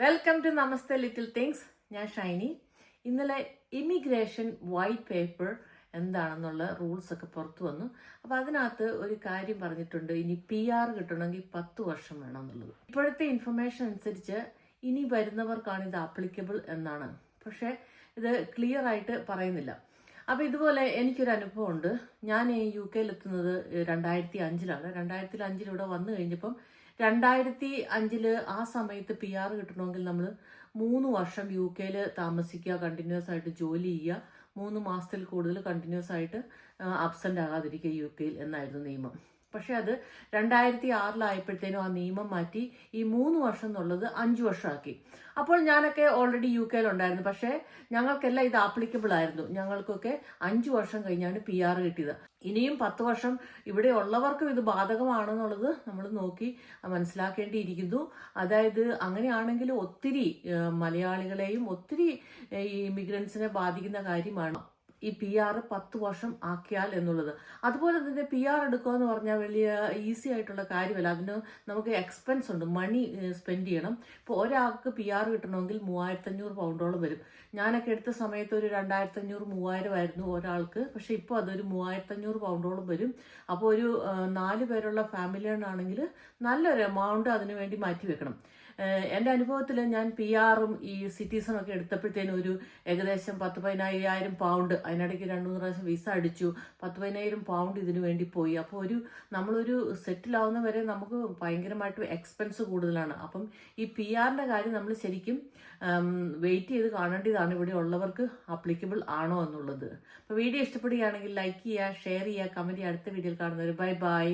Welcome to Namaste little things. ഞാൻ ഷൈനി. ഇന്നലെ immigration white paper എന്താണെന്നുള്ള റൂൾസ് ഒക്കെ പുറത്തു വന്നു. അപ്പോൾ അതിനകത്ത് ഒരു കാര്യം പറഞ്ഞിട്ടുണ്ട്, ഇനി PR കിട്ടണമെങ്കിൽ 10 വർഷം വേണം എന്നുള്ളത്. ഇപ്പോഴത്തെ ഇൻഫർമേഷൻ അനുസരിച്ച് ഇനി വരുന്നവർക്കാണ് ഇത് ആപ്ലിക്കബിൾ എന്നാണ്, പക്ഷേ ഇത് ക്ലിയർ ആയിട്ട് പറയുന്നില്ല. അപ്പോൾ ഇതുപോലെ എനിക്കൊരു അനുഭവമുണ്ട്. ഞാൻ UK എത്തുന്നത് 2005-ലാണ്. 2005 ഇവിടെ വന്നു കഴിഞ്ഞപ്പം 2005 ആ സമയത്ത് PR കിട്ടണമെങ്കിൽ നമ്മൾ 3 വർഷം UK താമസിക്കുക, കണ്ടിന്യൂസ് ആയിട്ട് ജോലി ചെയ്യുക, 3 മാസത്തിൽ കൂടുതൽ കണ്ടിന്യൂസ് ആയിട്ട് അബ്സെന്റ് ആകാതിരിക്കുക UK എന്നായിരുന്നു നിയമം. പക്ഷെ അത് 2006 ആ നിയമം മാറ്റി ഈ 3 വർഷം എന്നുള്ളത് 5 വർഷമാക്കി. അപ്പോൾ ഞാനൊക്കെ ഓൾറെഡി UK ഉണ്ടായിരുന്നു. പക്ഷേ ഞങ്ങൾക്കെല്ലാം ഇത് ആപ്ലിക്കബിൾ ആയിരുന്നു. ഞങ്ങൾക്കൊക്കെ 5 വർഷം കഴിഞ്ഞാണ് PR കിട്ടിയത്. ഇനിയും 10 വർഷം ഇവിടെ ഉള്ളവർക്കും ഇത് ബാധകമാണെന്നുള്ളത് നമ്മൾ നോക്കി മനസ്സിലാക്കേണ്ടിയിരിക്കുന്നു. അതായത് അങ്ങനെയാണെങ്കിൽ ഒത്തിരി മലയാളികളെയും ഒത്തിരി ഇമിഗ്രൻസിനെ ബാധിക്കുന്ന കാര്യമാണ് ഈ PR 10 വർഷം ആക്കിയാൽ എന്നുള്ളത്. അതുപോലെ തന്നെ PR എടുക്കുക എന്ന് പറഞ്ഞാൽ വലിയ ഈസി ആയിട്ടുള്ള കാര്യമല്ല. അതിന് നമുക്ക് എക്സ്പെൻസ് ഉണ്ട്, മണി സ്പെൻഡ് ചെയ്യണം. ഇപ്പോൾ ഒരാൾക്ക് PR കിട്ടണമെങ്കിൽ 3500 പൗണ്ടോളം വരും. ഞാനൊക്കെ എടുത്ത സമയത്ത് ഒരു 2500-3000 ആയിരുന്നു ഒരാൾക്ക്. പക്ഷെ ഇപ്പോൾ അതൊരു 3500 പൗണ്ടോളം വരും. അപ്പോൾ ഒരു 4 പേരുള്ള ഫാമിലിയാണെങ്കിൽ നല്ലൊരു എമൗണ്ട് അതിനു വേണ്ടി മാറ്റി വെക്കണം. എൻ്റെ അനുഭവത്തിൽ ഞാൻ PR-ഉം ഈ സിറ്റിസണും ഒക്കെ എടുത്തപ്പോഴത്തേനും ഒരു ഏകദേശം 10-15,000 പൗണ്ട്, അതിനിടയ്ക്ക് 2-3 പ്രാവശ്യം വിസ അടിച്ചു, 10-15,000 പൗണ്ട് ഇതിനു വേണ്ടി പോയി. അപ്പോൾ നമ്മളൊരു സെറ്റിൽ ആവുന്ന വരെ നമുക്ക് ഭയങ്കരമായിട്ട് എക്സ്പെൻസ് കൂടുതലാണ്. അപ്പം ഈ PR-ന്റെ കാര്യം നമ്മൾ ശരിക്കും വെയിറ്റ് ചെയ്ത് കാണേണ്ടതാണ്, ഇവിടെ ഉള്ളവർക്ക് ആപ്ലിക്കബിൾ ആണോ എന്നുള്ളത്. അപ്പോൾ വീഡിയോ ഇഷ്ടപ്പെടുകയാണെങ്കിൽ ലൈക്ക് ചെയ്യുക, ഷെയർ ചെയ്യുക, കമൻറ്റ് ചെയ്യുക. അടുത്ത വീഡിയോയിൽ കാണുന്നവർ ബൈ ബൈ.